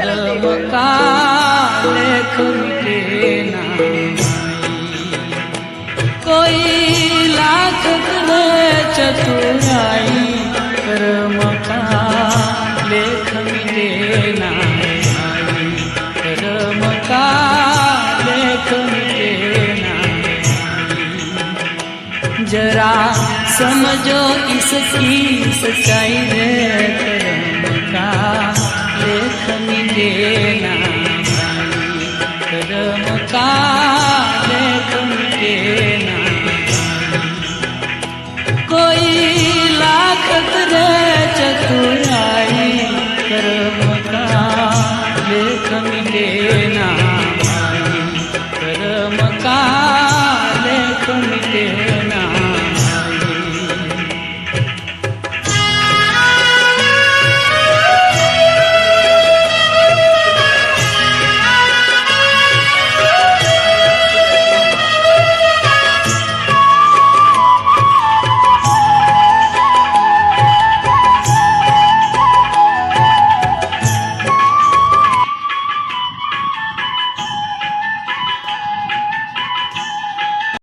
कर्म का लेख मिटे ना। कोई लाख करे चतुराई, कर्म का लेख मिटे ना। कर्म का लेख मिटे ना। जरा समझो इसकी सच्चाई रे, कर्म का लेख मिटे ना। कर्म का लेख मिटे ना। कोई लाख करे चतुराई, कर्म का लेख मिटे